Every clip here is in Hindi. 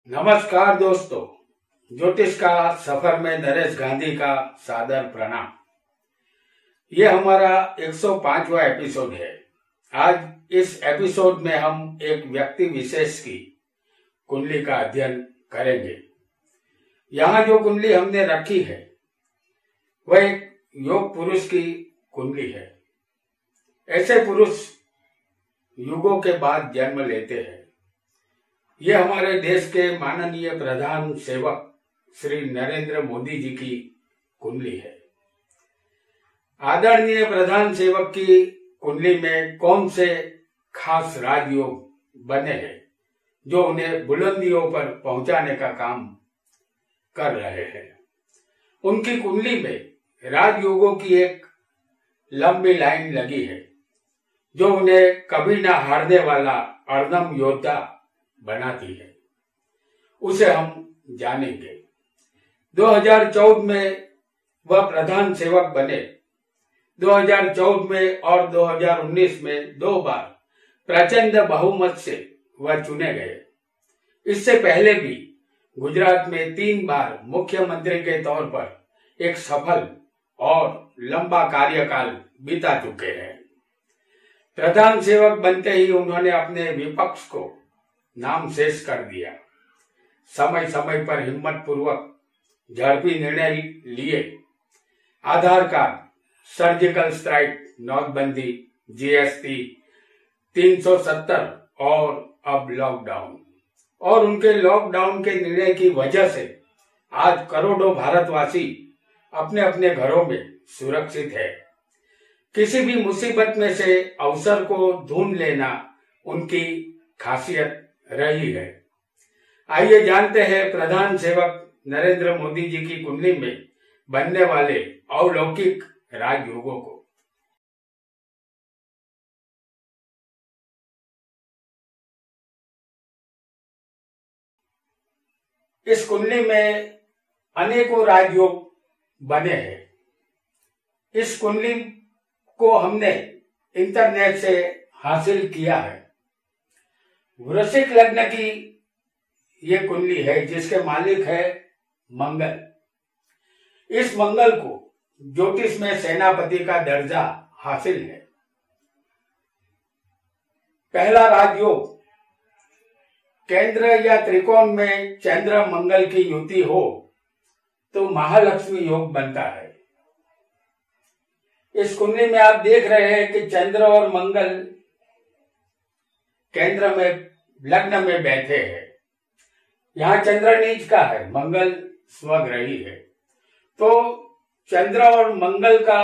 नमस्कार दोस्तों, ज्योतिष का सफर में नरेश गांधी का सादर प्रणाम। ये हमारा 105वां एपिसोड है। आज इस एपिसोड में हम एक व्यक्ति विशेष की कुंडली का अध्ययन करेंगे। यहाँ जो कुंडली हमने रखी है वह एक योग पुरुष की कुंडली है। ऐसे पुरुष युगों के बाद जन्म लेते हैं। ये हमारे देश के माननीय प्रधान सेवक श्री नरेंद्र मोदी जी की कुंडली है। आदरणीय प्रधान सेवक की कुंडली में कौन से खास राजयोग बने हैं जो उन्हें बुलंदियों पर पहुंचाने का काम कर रहे हैं। उनकी कुंडली में राजयोगों की एक लंबी लाइन लगी है जो उन्हें कभी ना हारने वाला अर्दम योद्धा बनाती है। उसे हम जानेंगे। 2014 में वह प्रधान सेवक बने। 2014 में और 2019 में 2 बार प्रचंड बहुमत से वह चुने गए। इससे पहले भी गुजरात में 3 बार मुख्यमंत्री के तौर पर एक सफल और लंबा कार्यकाल बिता चुके हैं। प्रधान सेवक बनते ही उन्होंने अपने विपक्ष को नाम शेष कर दिया। समय समय पर हिम्मत पूर्वक झड़पी निर्णय लिए। आधार कार्ड, सर्जिकल स्ट्राइक, नोटबंदी, जीएसटी, 370 और अब लॉकडाउन। और उनके लॉकडाउन के निर्णय की वजह से आज करोड़ों भारतवासी अपने अपने घरों में सुरक्षित है। किसी भी मुसीबत में से अवसर को ढूंढ लेना उनकी खासियत रही है। आइए जानते हैं प्रधान सेवक नरेंद्र मोदी जी की कुंडली में बनने वाले अलौकिक राजयोगों को। इस कुंडली में अनेकों राजयोग बने हैं। इस कुंडली को हमने इंटरनेट से हासिल किया है। वृश्चिक लग्न की ये कुंडली है जिसके मालिक है मंगल। इस मंगल को ज्योतिष में सेनापति का दर्जा हासिल है। पहला राजयोग, केंद्र या त्रिकोण में चंद्र मंगल की युति हो तो महालक्ष्मी योग बनता है। इस कुंडली में आप देख रहे हैं कि चंद्र और मंगल केंद्र में लग्न में बैठे हैं। यहाँ चंद्र नीच का है, मंगल स्वग्रही है। तो चंद्र और मंगल का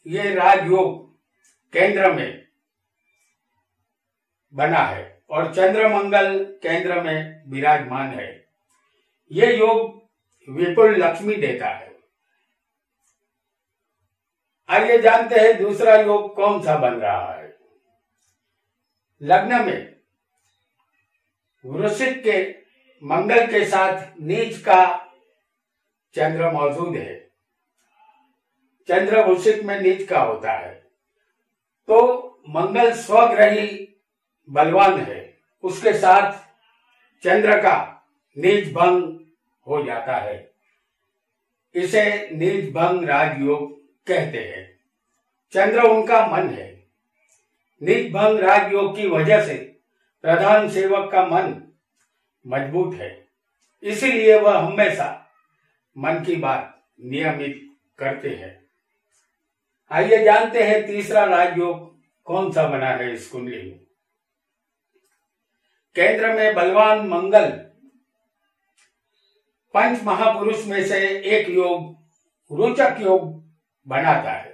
ये राजयोग केंद्र में बना है और चंद्र मंगल केंद्र में विराजमान है। ये योग विपुल लक्ष्मी देता है। आइए जानते हैं दूसरा योग कौन सा बन रहा है। लग्न में वृश्चिक के मंगल के साथ नीच का चंद्र मौजूद है। चंद्र वृश्चिक में नीच का होता है तो मंगल स्वग्रही बलवान है। उसके साथ चंद्र का नीच भंग हो जाता है। इसे नीच भंग राजयोग कहते हैं। चंद्र उनका मन है। नीच भंग राजयोग की वजह से प्रधान सेवक का मन मजबूत है। इसीलिए वह हमेशा मन की बात नियमित करते हैं। आइए जानते हैं तीसरा राजयोग कौन सा बना है इस कुंडली में। केंद्र में बलवान मंगल पंच महापुरुष में से एक योग रोचक योग बनाता है।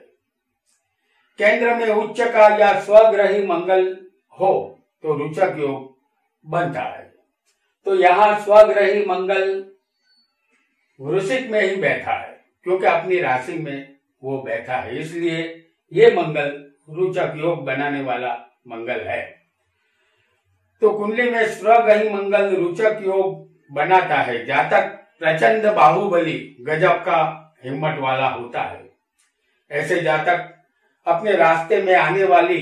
केंद्र में उच्च का या स्वग्रही मंगल हो तो रोचक योग बनता है। तो यहाँ स्वग्रही मंगल वृश्चिक में ही बैठा है क्योंकि अपनी राशि में वो बैठा है, इसलिए ये मंगल रोचक योग बनाने वाला मंगल है। तो कुंडली में स्वग्रही मंगल रोचक योग बनाता है। जातक प्रचंड बाहुबली गजब का हिम्मत वाला होता है। ऐसे जातक अपने रास्ते में आने वाली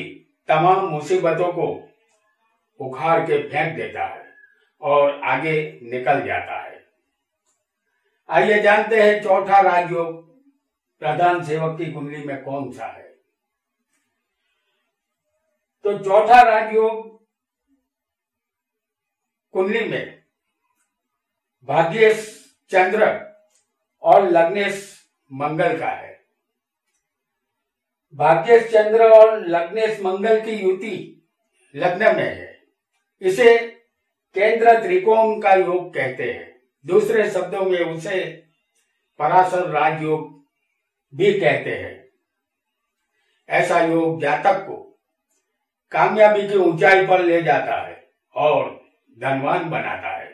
तमाम मुसीबतों को उखाड़ के फेंक देता है और आगे निकल जाता है। आइए जानते हैं चौथा राजयोग प्रधान सेवक की कुंडली में कौन सा है। तो चौथा राजयोग कुंडली में भाग्येश चंद्र और लग्नेश मंगल का है। भाग्येश चंद्र और लग्नेश मंगल की युति लग्न में है। इसे केंद्र त्रिकोण का योग कहते हैं। दूसरे शब्दों में उसे पराशर राजयोग भी कहते हैं। ऐसा योग जातक को कामयाबी की ऊंचाई पर ले जाता है और धनवान बनाता है।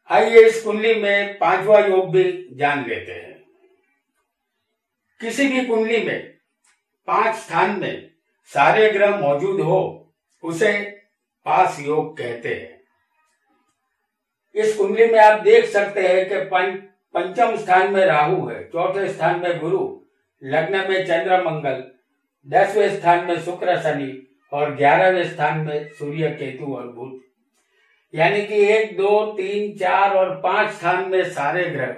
आइए इस कुंडली में पांचवा योग भी जान लेते हैं। किसी भी कुंडली में 5 स्थान में सारे ग्रह मौजूद हो उसे पास योग कहते हैं। इस कुंडली में आप देख सकते हैं कि पंचम स्थान में राहु है, चौथे स्थान में गुरु, लग्न में चंद्र मंगल, 10वें स्थान में शुक्र शनि और 11वें स्थान में सूर्य केतु और बुध। यानी कि 1, 2, 3, 4 और 5 स्थान में सारे ग्रह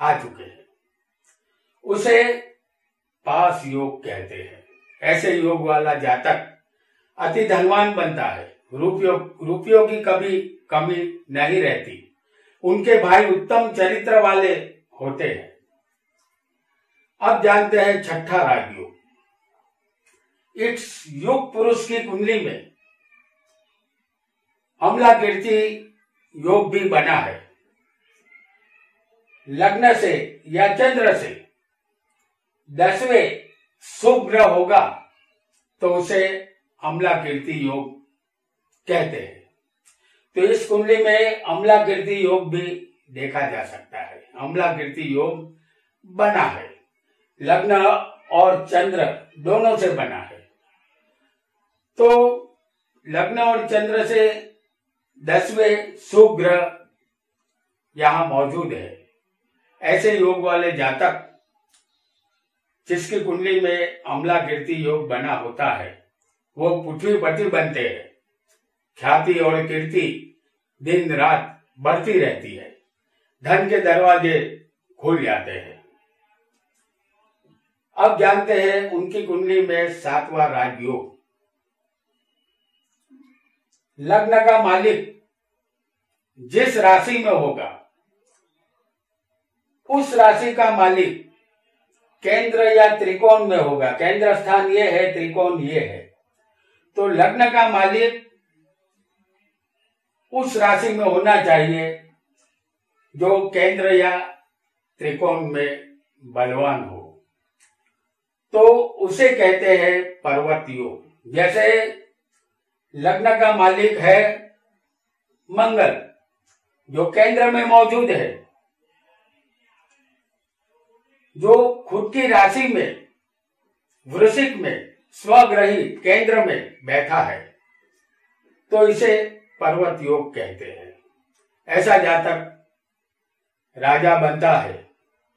आ चुके हैं। उसे पास योग कहते हैं। ऐसे योग वाला जातक अति धनवान बनता है। रुपयों की कभी कमी नहीं रहती। उनके भाई उत्तम चरित्र वाले होते हैं। अब जानते हैं छठा राजयोग। इस युग पुरुष की कुंडली में अम्ला कीर्ति योग भी बना है। लग्न से या चंद्र से 10वें शुभ ग्रह होगा तो उसे अम्ला कीर्ति योग कहते हैं। तो इस कुंडली में अम्ला कीर्ति योग भी देखा जा सकता है। अम्ला कीर्ति योग बना है, लग्न और चंद्र दोनों से बना है। तो लग्न और चंद्र से 10वें शुभ ग्रह यहां मौजूद है। ऐसे योग वाले जातक जिसकी कुंडली में अम्ला कीर्ति योग बना होता है वो पृथ्वीपति बनते हैं। ख्याति और कीर्ति दिन रात बढ़ती रहती है। धन के दरवाजे खुल जाते हैं। अब जानते हैं उनकी कुंडली में 7वां राजयोग। लग्न का मालिक जिस राशि में होगा उस राशि का मालिक केंद्र या त्रिकोण में होगा। केंद्र स्थान ये है, त्रिकोण ये है। तो लग्न का मालिक उस राशि में होना चाहिए जो केंद्र या त्रिकोण में बलवान हो। तो उसे कहते हैं पर्वत योग। जैसे लग्न का मालिक है मंगल जो केंद्र में मौजूद है, जो खुद की राशि में वृश्चिक में स्वग्रही केंद्र में बैठा है, तो इसे पर्वत योग कहते हैं। ऐसा जातक राजा बनता है,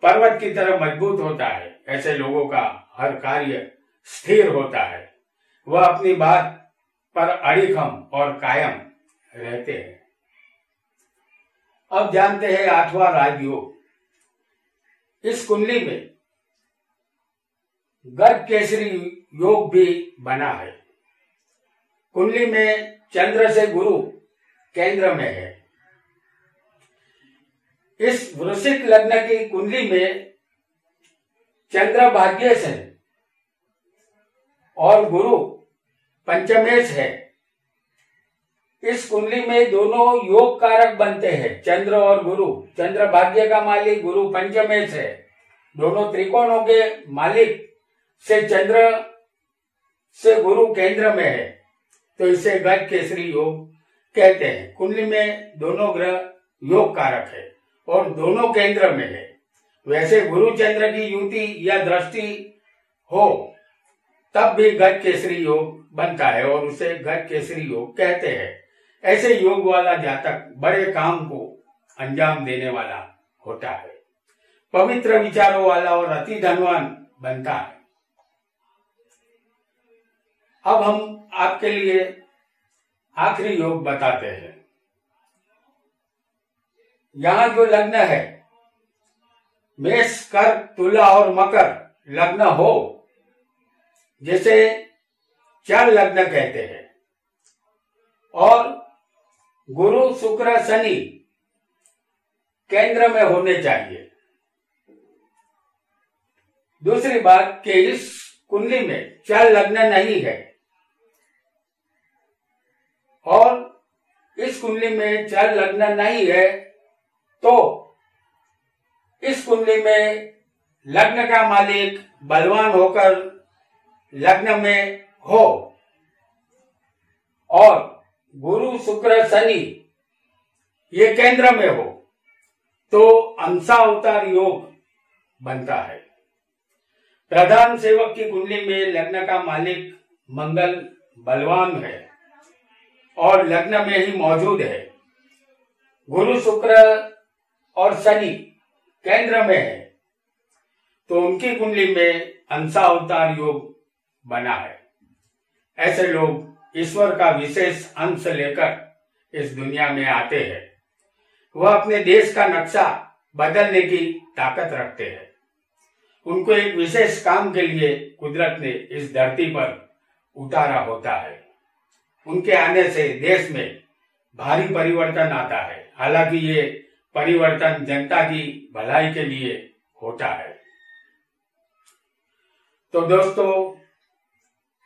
पर्वत की तरह मजबूत होता है। ऐसे लोगों का हर कार्य स्थिर होता है। वह अपनी बात पर अड़िखम और कायम रहते हैं। अब जानते हैं 8वां राजयोग। इस कुंडली में गर्भ केसरी योग भी बना है। कुंडली में चंद्र से गुरु केंद्र में है। इस वृश्चिक लग्न की कुंडली में चंद्र भाग्येश है और गुरु पंचमेश है। इस कुंडली में दोनों योग कारक बनते हैं, चंद्र और गुरु। चंद्र भाग्य का मालिक, गुरु पंचमेश है। दोनों त्रिकोणों के मालिक से चंद्र से गुरु केंद्र में है, तो इसे गर्भ केसरी योग कहते हैं। कुंडली में दोनों ग्रह योग कारक है और दोनों केंद्र में है। वैसे गुरु चंद्र की युति या दृष्टि हो तब भी गर्भ केसरी योग बनता है और उसे गर्भ केसरी योग कहते हैं। ऐसे योग वाला जातक बड़े काम को अंजाम देने वाला होता है, पवित्र विचारों वाला और अति धनवान बनता है। अब हम आपके लिए आखिरी योग बताते हैं। यहाँ जो लग्न है, मेष, कर्क, तुला और मकर लग्न हो, जिसे चर लग्न कहते हैं, और गुरु, शुक्र, शनि केंद्र में होने चाहिए। दूसरी बात कि इस कुंडली में चर लग्न नहीं है, और इस कुंडली में चर लग्न नहीं है तो इस कुंडली में लग्न का मालिक बलवान होकर लग्न में हो और गुरु, शुक्र, शनि ये केंद्र में हो तो अंशावतार योग बनता है। प्रधान सेवक की कुंडली में लग्न का मालिक मंगल बलवान है और लग्न में ही मौजूद है, गुरु, शुक्र और शनि केंद्र में है, तो उनकी कुंडली में अंशावतार योग बना है। ऐसे लोग ईश्वर का विशेष अंश लेकर इस दुनिया में आते हैं। वह अपने देश का नक्शा बदलने की ताकत रखते हैं। उनको एक विशेष काम के लिए कुदरत ने इस धरती पर उतारा होता है। उनके आने से देश में भारी परिवर्तन आता है। हालांकि ये परिवर्तन जनता की भलाई के लिए होता है। तो दोस्तों,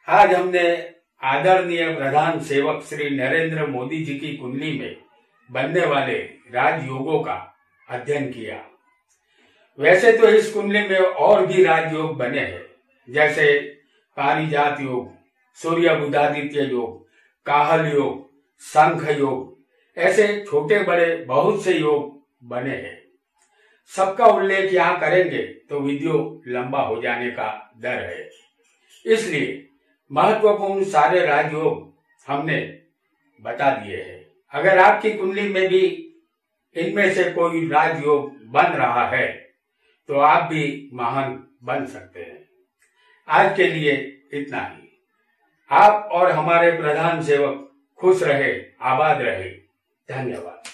आज हमने आदरणीय प्रधान सेवक श्री नरेंद्र मोदी जी की कुंडली में बनने वाले राजयोगों का अध्ययन किया। वैसे तो इस कुंडली में और भी राजयोग बने हैं, जैसे पारिजात योग, सूर्य बुधादित्य योग, काहल योग, शंख योग, ऐसे छोटे बड़े बहुत से योग बने हैं। सबका उल्लेख यहाँ करेंगे तो वीडियो लंबा हो जाने का डर है, इसलिए महत्वपूर्ण सारे राजयोग हमने बता दिए हैं। अगर आपकी कुंडली में भी इनमें से कोई राजयोग बन रहा है तो आप भी महान बन सकते हैं। आज के लिए इतना ही। आप और हमारे प्रधान सेवक खुश रहे, आबाद रहे। धन्यवाद।